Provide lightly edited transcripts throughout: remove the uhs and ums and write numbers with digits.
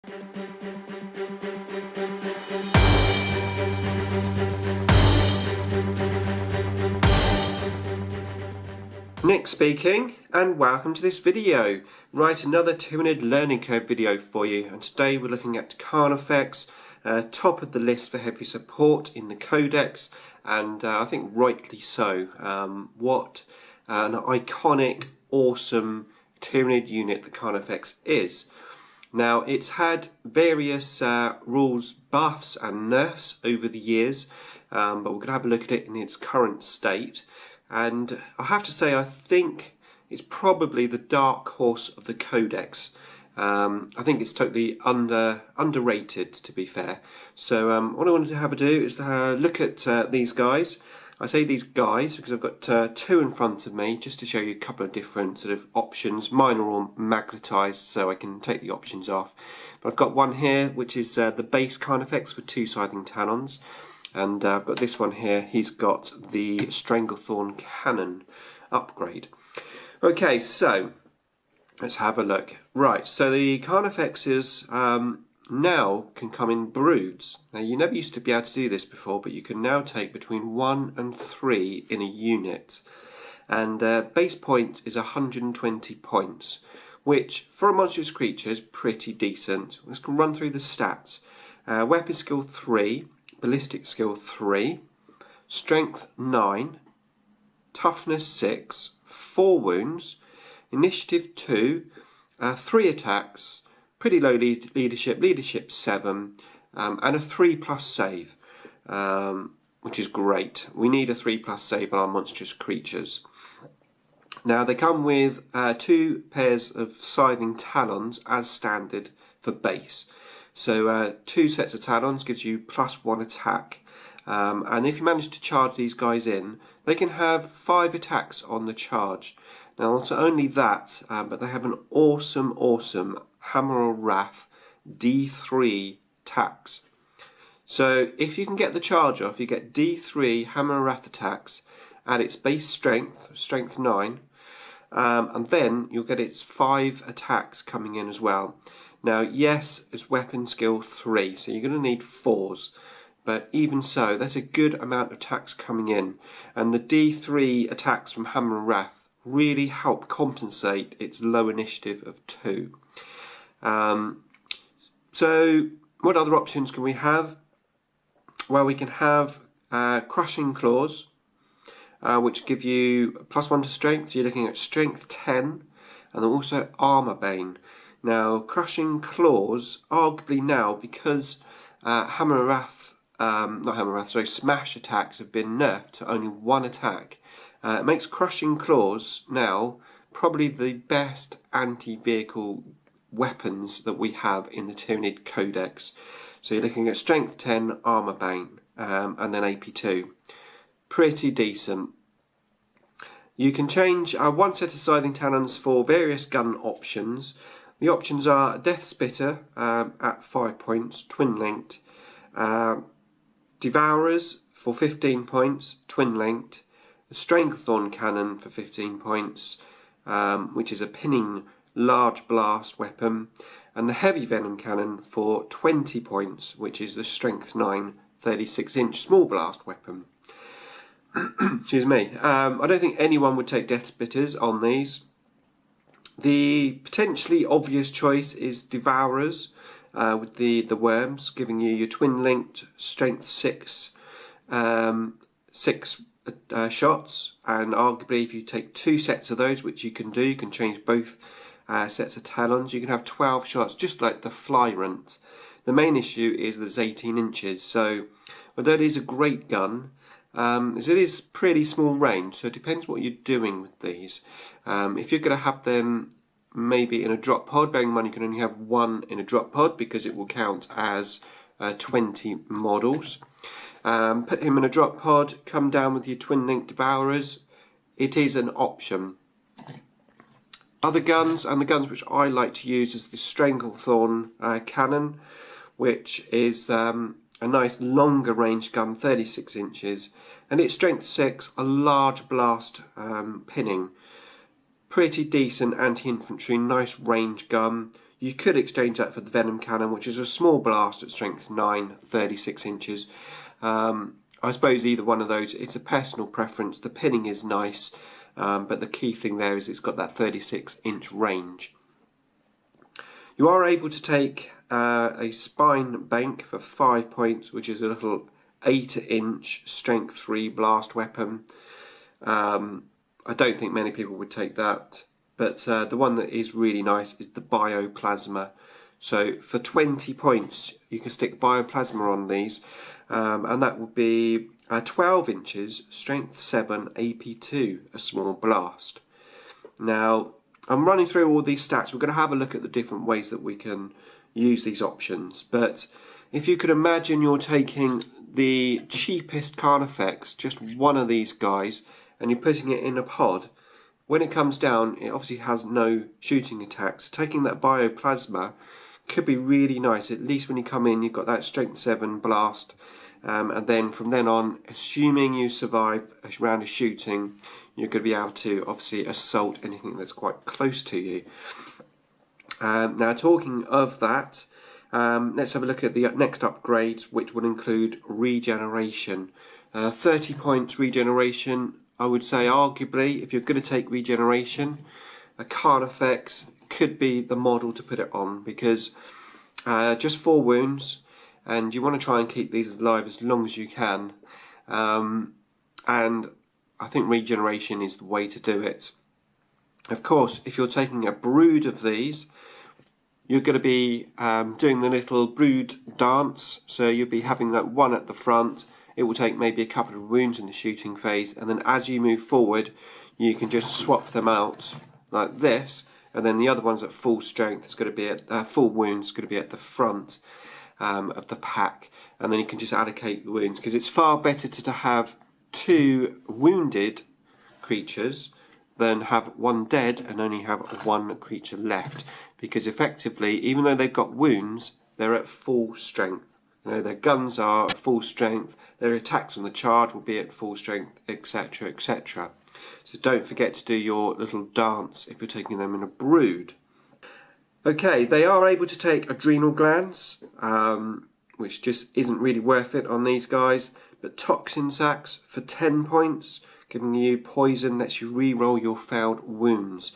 Nick speaking, and welcome to this video. Right, another Tyranid Learning Curve video for you, and today we're looking at Carnifex, top of the list for heavy support in the Codex, and I think rightly so. What an iconic, awesome Tyranid unit the Carnifex is. Now, it's had various rules buffs and nerfs over the years, but we're going to have a look at it in its current state. And I have to say, I think it's probably the dark horse of the Codex. I think it's totally underrated, to be fair. So what I wanted to have a do is look at these guys. I say these guys because I've got two in front of me, just to show you a couple of different sort of options. Mine are all magnetised, so I can take the options off. But I've got one here, which is the base Carnifex with two scything talons. And I've got this one here, he's got the Stranglethorn Cannon upgrade. Okay, so let's have a look. Right, so the Carnifexes now can come in broods. Now, you never used to be able to do this before, but you can now take between 1 and 3 in a unit. And base point is 120 points, which for a monstrous creature is pretty decent. Let's run through the stats. Weapon skill 3. Ballistic skill 3, strength 9, toughness 6, 4 wounds, initiative 2, 3 attacks, pretty low leadership 7, and a 3+ save, which is great. We need a 3+ save on our monstrous creatures. Now, they come with 2 pairs of scything talons as standard for base. So 2 sets of talons gives you +1 attack, and if you manage to charge these guys in, they can have 5 attacks on the charge. Now, not only that, but they have an awesome Hammer of Wrath D3 attacks. So if you can get the charge off, you get D3 Hammer of Wrath attacks at its base strength 9, and then you'll get its 5 attacks coming in as well. Now, yes, it's weapon skill 3, so you're going to need 4s, but even so, there's a good amount of attacks coming in, and the D3 attacks from Hammer and Wrath really help compensate its low initiative of 2. So, what other options can we have? Well, we can have Crushing Claws, which give you +1 to strength. You're looking at strength 10, and then also Armor Bane. Now, Crushing Claws, arguably now, because Smash attacks have been nerfed to only 1 attack, it makes Crushing Claws now probably the best anti-vehicle weapons that we have in the Tyranid Codex. So you're looking at Strength 10, Armor Bane, and then AP2. Pretty decent. You can change 1 set of scything talons for various gun options. The options are Death Spitter at 5 points, twin-linked, Devourers for 15 points, twin-linked, the Stranglethorn Cannon for 15 points, which is a pinning large blast weapon, and the Heavy Venom Cannon for 20 points, which is the Strength 9 36-inch small blast weapon. Excuse me. I don't think anyone would take Death Spitters on these. The potentially obvious choice is Devourers with the worms, giving you your twin-linked strength 6 shots, and arguably if you take 2 sets of those, which you can do, you can change both sets of talons, you can have 12 shots, just like the Flyrant. The main issue is that it's 18 inches, so although it is a great gun, it is pretty small range, so it depends what you're doing with these. If you're going to have them maybe in a drop pod, bearing in mind you can only have 1 in a drop pod because it will count as 20 models. Put him in a drop pod, come down with your twin-linked Devourers. It is an option. Other guns, and the guns which I like to use, is the Stranglethorn Cannon, which is a nice longer range gun, 36 inches, and it's strength 6, a large blast pinning. Pretty decent anti-infantry, nice range gun. You could exchange that for the Venom Cannon, which is a small blast at strength 9, 36 inches. I suppose either one of those, it's a personal preference. The pinning is nice, but the key thing there is it's got that 36-inch range. You are able to take a spine bank for 5 points, which is a little 8-inch strength 3 blast weapon. I don't think many people would take that, but the one that is really nice is the Bioplasma. So for 20 points you can stick Bioplasma on these, and that would be 12 inches, strength 7, AP2, a small blast. Now I'm running through all these stats. We're going to have a look at the different ways that we can use these options, but if you could imagine you're taking the cheapest Carnifex, just one of these guys, and you're putting it in a pod, when it comes down it obviously has no shooting attacks. So taking that Bioplasma could be really nice. At least when you come in you've got that strength 7 blast, and then from then on, assuming you survive a round of shooting, you're going to be able to obviously assault anything that's quite close to you. Now talking of that, let's have a look at the next upgrades, which will include regeneration. 30 points regeneration. I would say arguably, if you're going to take regeneration, a Carnifex could be the model to put it on, because just 4 wounds, and you want to try and keep these alive as long as you can, and I think regeneration is the way to do it. Of course, if you're taking a brood of these, you're going to be doing the little brood dance, so you'll be having that one at the front. It will take maybe a couple of wounds in the shooting phase, and then as you move forward you can just swap them out like this, and then the other ones at full strength is going to be at full wounds, is going to be at the front of the pack, and then you can just allocate the wounds, because it's far better to have 2 wounded creatures than have 1 dead and only have 1 creature left, because effectively, even though they've got wounds, they're at full strength. You know, their guns are at full strength, their attacks on the charge will be at full strength, etc, etc. So don't forget to do your little dance if you're taking them in a brood. Okay, they are able to take adrenal glands, which just isn't really worth it on these guys, but toxin sacs for 10 points, giving you poison, lets you re-roll your failed wounds.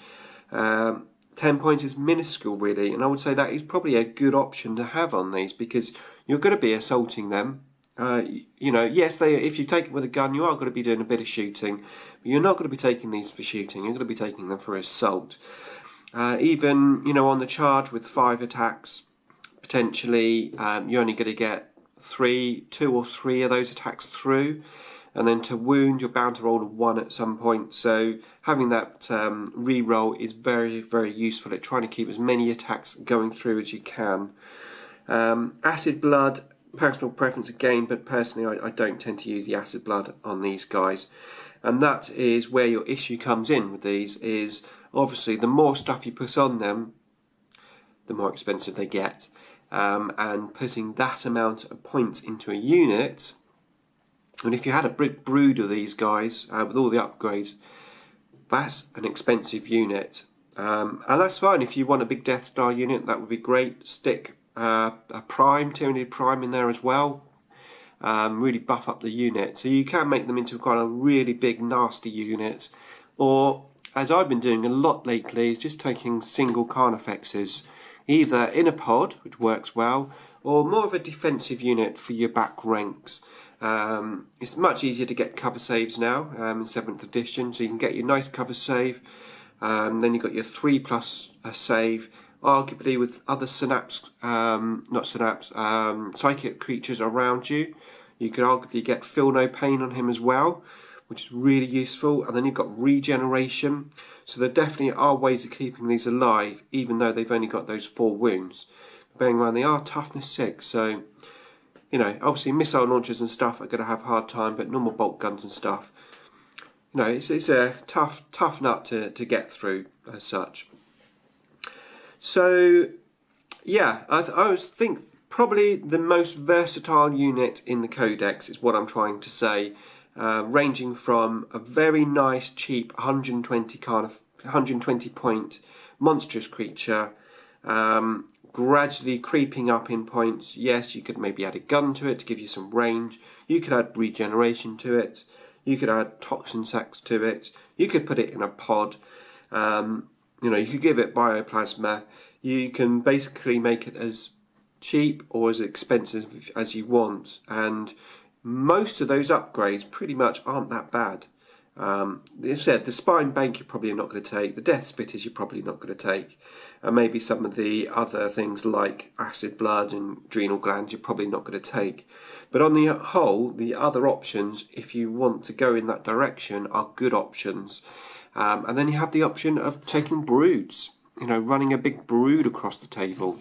10 points is minuscule really, and I would say that is probably a good option to have on these, because you're going to be assaulting them. You know, yes, if you take it with a gun, you are going to be doing a bit of shooting, but you're not going to be taking these for shooting, you're going to be taking them for assault. Even, you know, on the charge with 5 attacks, potentially you're only going to get 2 or 3 of those attacks through, and then to wound you're bound to roll a 1 at some point, so having that re-roll is very, very useful at trying to keep as many attacks going through as you can. Acid blood, personal preference again, but personally I don't tend to use the acid blood on these guys, and that is where your issue comes in with these, is obviously the more stuff you put on them, the more expensive they get, and putting that amount of points into a unit, and if you had a big brood of these guys with all the upgrades, that's an expensive unit, and that's fine. If you want a big Death Star unit, that would be great. Stick a Tyranid Prime in there as well, really buff up the unit, so you can make them into kind of really big nasty units, or as I've been doing a lot lately is just taking single Carnifexes, either in a pod, which works well, or more of a defensive unit for your back ranks. It's much easier to get cover saves now in 7th edition, so you can get your nice cover save, then you've got your 3+ save, arguably with other psychic creatures around you. You could arguably get Feel No Pain on him as well, which is really useful, and then you've got regeneration, so there definitely are ways of keeping these alive even though they've only got those 4 wounds. Bearing in mind they are toughness 6, so you know, obviously missile launchers and stuff are going to have a hard time, but normal bolt guns and stuff, you know, it's a tough nut to get through as such. So yeah, I think probably the most versatile unit in the Codex is what I'm trying to say, ranging from a very nice cheap 120 point monstrous creature gradually creeping up in points. Yes, you could maybe add a gun to it to give you some range. You could add regeneration to it. You could add toxin sacs to it. You could put it in a pod. You could give it bioplasma. You can basically make it as cheap or as expensive as you want, and most of those upgrades pretty much aren't that bad. As I said, the spine bank you're probably not going to take, the death spitters you're probably not going to take, and maybe some of the other things like acid blood and adrenal glands you're probably not going to take. But on the whole, the other options, if you want to go in that direction, are good options. And then you have the option of taking broods, running a big brood across the table.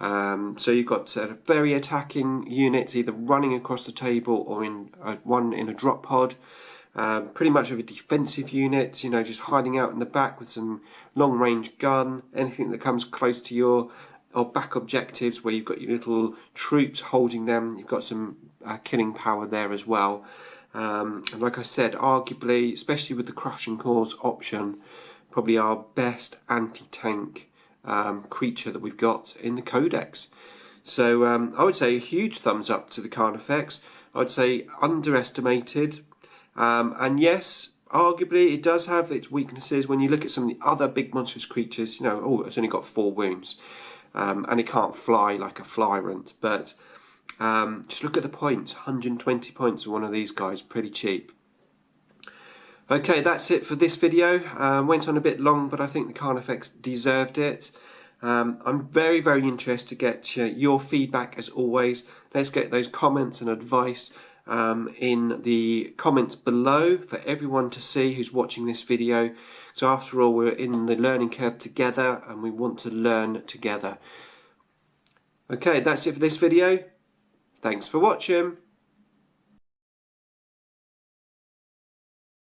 So you've got very attacking units either running across the table or one in a drop pod. Pretty much of a defensive unit, just hiding out in the back with some long range gun, anything that comes close to your back objectives where you've got your little troops holding them. You've got some killing power there as well. And like I said, arguably, especially with the crushing cores option, probably our best anti-tank creature that we've got in the Codex. So I would say a huge thumbs up to the Carnifex. I would say underestimated, and yes, arguably it does have its weaknesses. When you look at some of the other big monstrous creatures, it's only got 4 wounds, and it can't fly like a flyrant, but just look at the points. 120 points for one of these guys, pretty cheap. Okay, that's it for this video. Went on a bit long, but I think the Carnifex deserved it. I'm very, very interested to get your feedback as always. Let's get those comments and advice in the comments below for everyone to see who's watching this video. So after all, we're in the learning curve together and we want to learn together. Okay, that's it for this video. Thanks for watching.